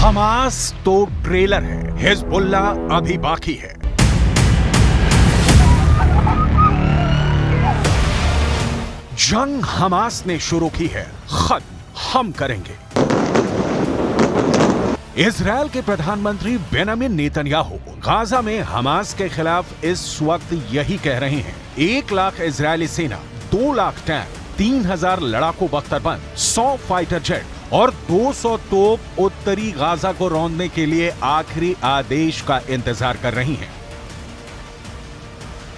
Hamas तो trailer है, Hezbollah अभी बाकी है। जंग हमास ने शुरू की है, खत्म हम करेंगे। इजरायल के प्रधानमंत्री बेंजामिन नेतन्याहू गाजा में हमास के खिलाफ इस वक्त यही कह रहे हैं। 1 लाख इजरायली सेना, 2 लाख टैंक, 3000 लड़ाकू बख्तरबंद, 100 फाइटर जेट और 200 तोप उत्तरी गाजा को रौंदने के लिए आखिरी आदेश का इंतजार कर रही हैं।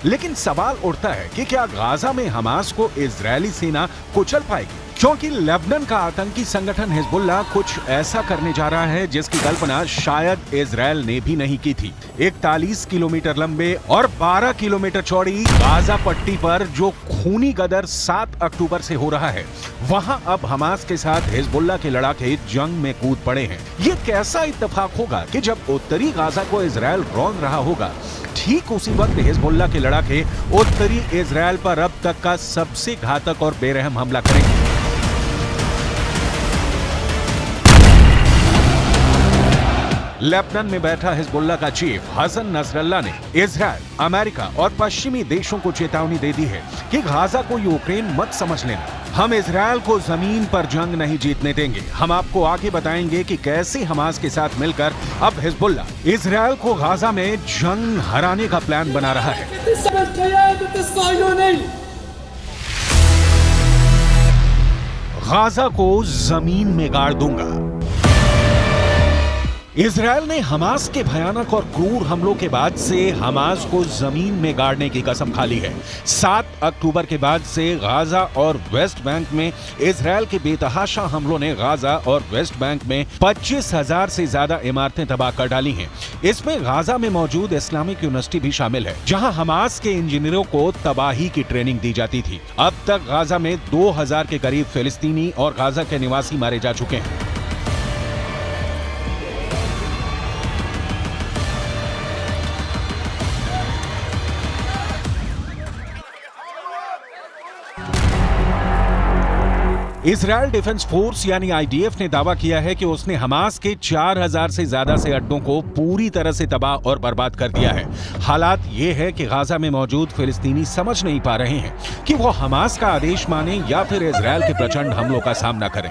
लेकिन सवाल उठता है कि क्या गाजा में हमास को इजरायली सेना कुचल पाएगी? क्योंकि लेबनान का आतंकी संगठन हिजबुल्ला कुछ ऐसा करने जा रहा है जिसकी कल्पना शायद इजरायल ने भी नहीं की थी। 41 किलोमीटर लंबे और 12 किलोमीटर चौड़ी गाजा पट्टी पर जो खूनी गदर 7 अक्टूबर से हो रहा है, वहां अब हमास के साथ हिजबुल्ला के लड़ाके जंग में कूद पड़े हैं। ये कैसा इत्तेफाक होगा कि जब उत्तरी गाजा को इजरायल रौंद रहा होगा, ठीक उसी वक्त हिजबुल्ला के लड़ाके उत्तरी इजरायल पर अब तक का सबसे घातक और बेरहम हमला करेंगे। लेबनान में बैठा हिजबुल्ला का चीफ हसन नसरल्ला ने इजरायल, अमेरिका और पश्चिमी देशों को चेतावनी दे दी है कि गाजा को यूक्रेन मत समझ लेना। हम इजरायल को जमीन पर जंग नहीं जीतने देंगे। हम आपको आगे बताएंगे कि कैसे हमास के साथ मिलकर अब हिजबुल्ला इजरायल को गाजा में जंग हराने का प्लान बना रहा है। गाजा को जमीन में गाड़ दूंगा। इजरायल ने हमास के भयानक और क्रूर हमलों के बाद से हमास को जमीन में गाड़ने की कसम खा ली है। 7 अक्टूबर के बाद से गाजा और वेस्ट बैंक में इजरायल के बेतहाशा हमलों ने गाजा और वेस्ट बैंक में 25,000 से ज्यादा इमारतें तबाह कर डाली हैं। इसमें गाजा में मौजूद इस्लामिक यूनिवर्सिटी भी शामिल है, जहां हमास के इंजीनियरों को तबाही की ट्रेनिंग दी जाती थी। अब तक गाजा में 2000 के करीब फिलिस्तीनी और गाजा के निवासी मारे जा चुके हैं। इजरायल डिफेंस फोर्स यानी आईडीएफ ने दावा किया है कि उसने हमास के 4000 से ज्यादा से अड्डों को पूरी तरह से तबाह और बर्बाद कर दिया है। हालात ये है कि गाजा में मौजूद फिलिस्तीनी समझ नहीं पा रहे हैं कि वो हमास का आदेश माने या फिर इजरायल के प्रचंड हमलों का सामना करें।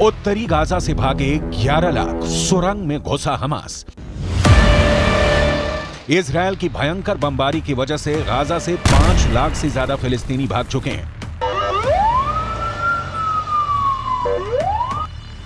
उत्तरी गाजा से भागे 11 लाख, सुरंग में घुसा हमास। इजरायल की भयंकर बमबारी की वजह से गाजा से 5 लाख से ज्यादा फिलिस्तीनी भाग चुके हैं।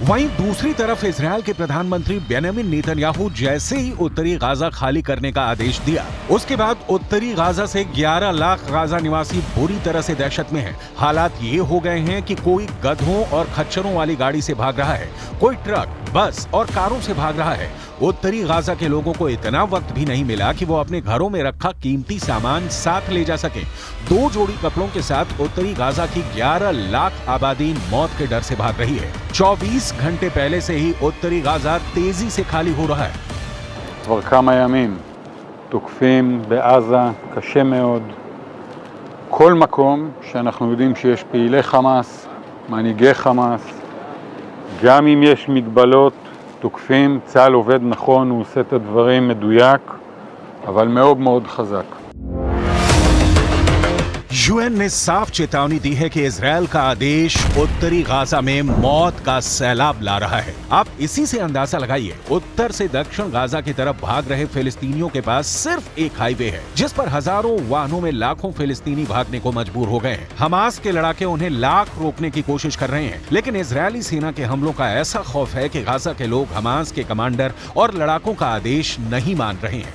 वहीं दूसरी तरफ इजरायल के प्रधानमंत्री बेंजामिन नेतन्याहू जैसे ही उत्तरी गाजा खाली करने का आदेश दिया, उसके बाद उत्तरी गाजा से 11 लाख गाजा निवासी बुरी तरह से दहशत में हैं। हालात ये हो गए हैं कि कोई गधों और खच्चरों वाली गाड़ी से भाग रहा है, कोई ट्रक, बस और कारों से भाग रहा है। उत्तरी गाजा के लोगों को इतना वक्त भी नहीं मिला कि वो अपने घरों में रखा कीमती सामान साथ ले जा सके। 2 जोड़ी कपड़ों के साथ उत्तरी गाजा की 11 लाख आबादी मौत के डर से भाग रही है। 24 घंटे पहले से ही उत्तरी गाजा तेजी से खाली हो रहा है। כבר כמה ימים תוקפים בעזה קשה מאוד כל מקום שאנחנו יודעים שיש פעילי חמאס, מנהיגי חמאס, גם אם יש מגבלות תוקפים. צה"ל עובד נכון, הוא עושה את הדברים מדויק, אבל מאוד מאוד חזק. यूएन ने साफ चेतावनी दी है कि इजरायल का आदेश उत्तरी गाजा में मौत का सैलाब ला रहा है। आप इसी से अंदाजा लगाइए, उत्तर से दक्षिण गाजा की तरफ भाग रहे फिलिस्तीनियों के पास सिर्फ एक हाईवे है, जिस पर हजारों वाहनों में लाखों फिलिस्तीनी भागने को मजबूर हो गए हैं। हमास के लड़ाके उन्हें लाख रोकने की कोशिश कर रहे हैं, लेकिन इजरायली सेना के हमलों का ऐसा खौफ है कि गाजा के लोग हमास के कमांडर और लड़ाकों का आदेश नहीं मान रहे हैं।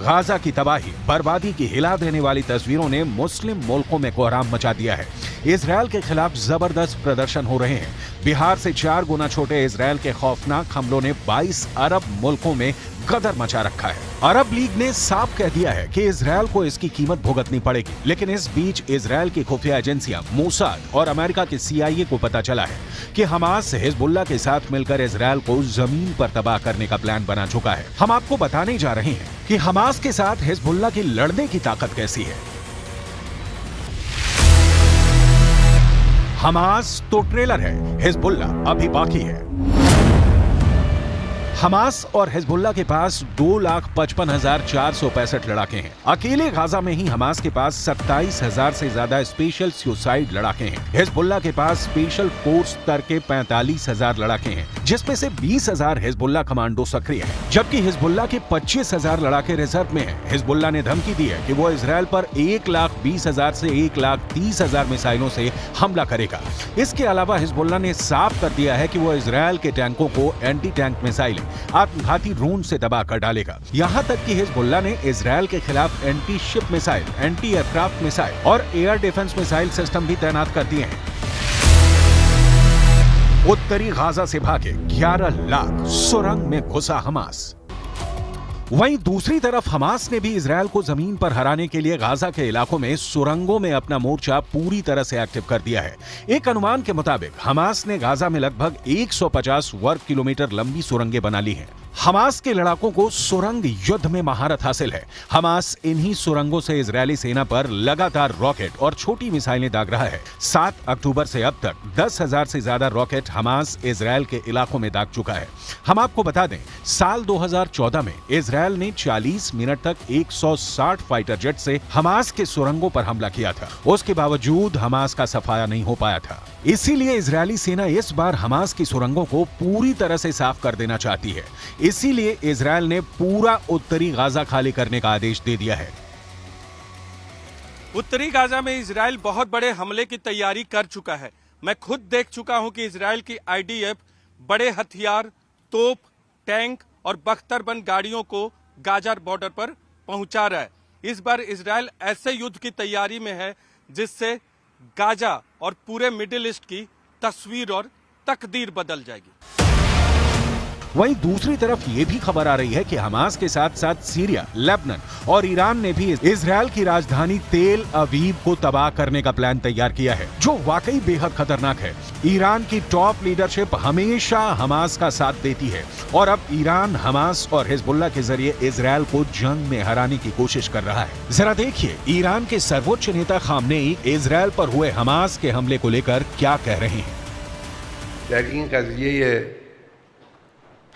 गाजा की तबाही बर्बादी की हिला देने वाली तस्वीरों ने मुस्लिम मुल्कों में कोहराम मचा दिया है। इजरायल के खिलाफ जबरदस्त प्रदर्शन हो रहे हैं। बिहार से 4 गुना छोटे इजरायल के खौफनाक हमलों ने 22 अरब मुल्कों में गदर मचा रखा है। अरब लीग ने साफ कह दिया है कि इजरायल को इसकी कीमत भुगतनी पड़ेगी। लेकिन इस बीच इजरायल की खुफिया एजेंसियां मोसाद और अमेरिका के CIA को पता चला है कि हमास हिजबुल्लाह के साथ मिलकर इजरायल को जमीन पर तबाह करने का प्लान बना चुका है। हम आपको बताने जा रहे हैं कि हमास के साथ हिजबुल्लाह की लड़ने की ताकत कैसी है। हमास तो ट्रेलर है, हिजबुल्लाह अभी बाकी है। हमास और हिजबुल्लाह के पास 2,55,465 लड़ाके हैं। अकेले गाजा में ही हमास के पास 27,000 से ज्यादा स्पेशल सुसाइड लड़ाके हैं। हिजबुल्लाह के पास स्पेशल फोर्स स्तर के 45,000 लड़ाके हैं, जिसमें से 20,000 हिजबुल्लाह कमांडो सक्रिय हैं, जबकि हिजबुल्लाह के 25,000 लड़ाके रिजर्व में हैं। हिजबुल्लाह ने धमकी दी है कि वो इजरायल पर 1,20,000 से 1,30,000 मिसाइलों से हमला करेगा। इसके अलावा हिजबुल्लाह ने साफ कर दिया है कि वो इजरायल के टैंकों को एंटी टैंक मिसाइल आत्मघाती ड्रोन से दबा कर डालेगा। यहां तक कि हिजबुल्लाह ने इजरायल के खिलाफ anti ship missile, anti aircraft missile और एयर डिफेंस मिसाइल सिस्टम भी तैनात कर दिए हैं। उत्तरी गाजा से भागे 11 लाख सुरंग में घुसा हमास। वहीं दूसरी तरफ हमास ने भी इजरायल को जमीन पर हराने के लिए गाजा के इलाकों में सुरंगों में अपना मोर्चा पूरी तरह से एक्टिव कर दिया है। एक अनुमान के मुताबिक हमास ने गाजा में लगभग 150 वर्ग किलोमीटर लंबी सुरंगें बना ली हैं। हमास के लड़ाकों को सुरंग युद्ध में महारत हासिल है। हमास इन्हीं सुरंगों से इजरायली सेना पर लगातार रॉकेट और छोटी मिसाइलें दाग रहा है। 7 अक्टूबर से अब तक 10,000 से ज्यादा रॉकेट हमास इजरायल के इलाकों में दाग चुका है। हम आपको बता दें, साल 2014 में इजरायल ने 40 मिनट तक 160 फाइटर जेट से हमास के सुरंगों पर हमला किया था। उसके बावजूद हमास का सफाया नहीं हो पाया था। इसीलिए इजरायली सेना इस बार हमास की सुरंगों को पूरी तरह से साफ कर देना चाहती है। इसीलिए इजरायल ने पूरा उत्तरी गाजा खाली करने का आदेश दे दिया है। उत्तरी गाजा में इजरायल बहुत बड़े हमले की तैयारी कर चुका है। मैं खुद देख चुका हूं कि इजरायल की IDF बड़े हथियार, तोप, टैंक और बख्तरबंद गाड़ियों को गाजा बॉर्डर पर पहुंचा रहा है। इस बार इजरायल ऐसे युद्ध की तैयारी में है जिससे गाजा और पूरे मिडिल ईस्ट की तस्वीर और तकदीर बदल जाएगी। वहीं दूसरी तरफ ये भी खबर आ रही है कि हमास के साथ साथ सीरिया, लेबनान और ईरान ने भी इजरायल की राजधानी तेल अवीव को तबाह करने का प्लान तैयार किया है, जो वाकई बेहद खतरनाक है। ईरान की टॉप लीडरशिप हमेशा हमास का साथ देती है और अब ईरान हमास और हिजबुल्लाह के जरिए इजरायल को जंग में हराने की कोशिश कर रहा है। जरा देखिए ईरान के सर्वोच्च नेता खामनेई इजरायल पर हुए हमास के हमले को लेकर क्या कह रहे हैं।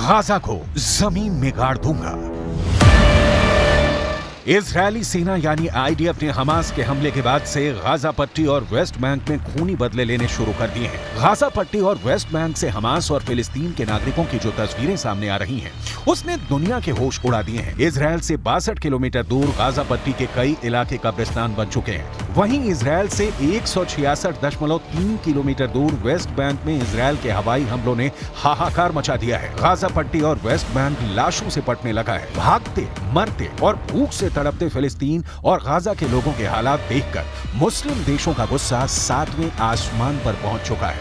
गाजा को जमीन में गाड़ दूंगा। इजरायली सेना यानी IDF ने हमास के हमले के बाद से गाजा पट्टी और वेस्ट बैंक में खूनी बदले लेने शुरू कर दिए हैं। गाजा पट्टी और वेस्ट बैंक से हमास और फिलिस्तीन के नागरिकों की जो तस्वीरें सामने आ रही हैं, उसने दुनिया के होश उड़ा दिए हैं। इजरायल से 62 किलोमीटर दूर गाजा पट्टी के कई इलाके कब्रिस्तान बन चुके हैं। वहीं इजरायल से 166.3 किलोमीटर दूर वेस्ट बैंक में इजरायल के हवाई हमलों ने हाहाकार मचा दिया है। गाजा पट्टी और वेस्ट बैंक लाशों से पटने लगा है। भागते, मरते और भूख से तड़पते फिलिस्तीन और गाजा के लोगों के हालात देखकर मुस्लिम देशों का गुस्सा 7वें आसमान पर पहुंच चुका है।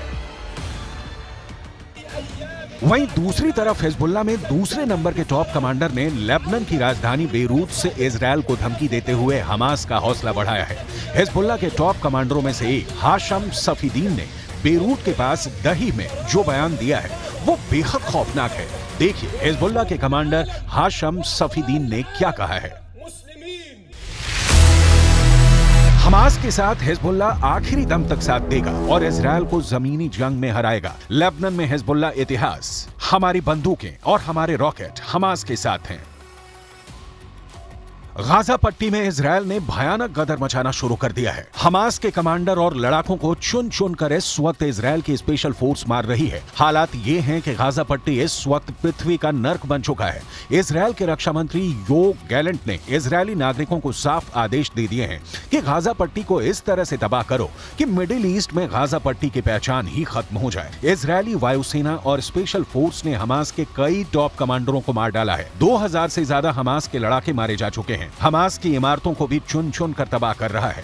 वहीं दूसरी तरफ हिजबुल्लाह में दूसरे नंबर के टॉप कमांडर ने लेबनान की राजधानी बेरूत से इजरायल को धमकी देते हुए हमास का हौसला बढ़ाया है। हिजबुल्लाह के टॉप कमांडरों में से एक हाशम सफीदीन ने बेरूत के पास दही में जो बयान दिया है वो बेहद खौफनाक है। देखिए हिजबुल्लाह के कमांडर हाशम सफीदीन ने क्या कहा है। हमास के साथ हिजबुल्लाह आखिरी दम तक साथ देगा और इजरायल को जमीनी जंग में हराएगा। लेबनान में हिजबुल्लाह इतिहास, हमारी बंदूकें और हमारे रॉकेट हमास के साथ हैं। गाजा पट्टी में इजरायल ने भयानक गदर मचाना शुरू कर दिया है। हमास के कमांडर और लड़ाकों को चुन चुन कर इस वक्त इजरायल की स्पेशल फोर्स मार रही है। हालात ये हैं कि गाजा पट्टी इस वक्त पृथ्वी का नर्क बन चुका है। इजरायल के रक्षा मंत्री योव गैलेंट ने इजरायली नागरिकों को साफ आदेश दे दिए हैं कि गाजा पट्टी को इस तरह से तबाह करो कि मिडिल ईस्ट में गाजा पट्टी की पहचान ही खत्म हो जाए। इजरायली वायुसेना और स्पेशल फोर्स ने हमास के कई टॉप कमांडरों को मार डाला है। 2000 से ज्यादा हमास के लड़ाके मारे जा चुके हैं। हमास की इमारतों को भी चुन चुन कर तबाह कर रहा है।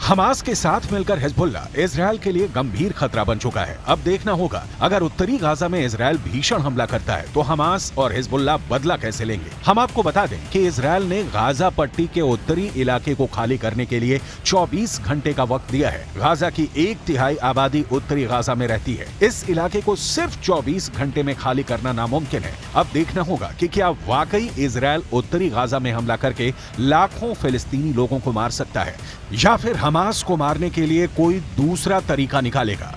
हमास के साथ मिलकर हिजबुल्ला इजरायल के लिए गंभीर खतरा बन चुका है। अब देखना होगा अगर उत्तरी गाजा में इजरायल भीषण हमला करता है तो हमास और हिजबुल्ला बदला कैसे लेंगे। हम आपको बता दें कि इजरायल ने गाजा पट्टी के उत्तरी इलाके को खाली करने के लिए 24 घंटे का वक्त दिया है। गाजा की 1/3 आबादी उत्तरी गाजा में रहती है। इस इलाके को सिर्फ 24 घंटे में खाली करना नामुमकिन है। अब देखना होगा कि क्या वाकई इजरायल उत्तरी गाजा में हमला करके लाखों फिलिस्तीनी लोगों को मार सकता है या फिर हमास को मारने के लिए कोई दूसरा तरीका निकालेगा।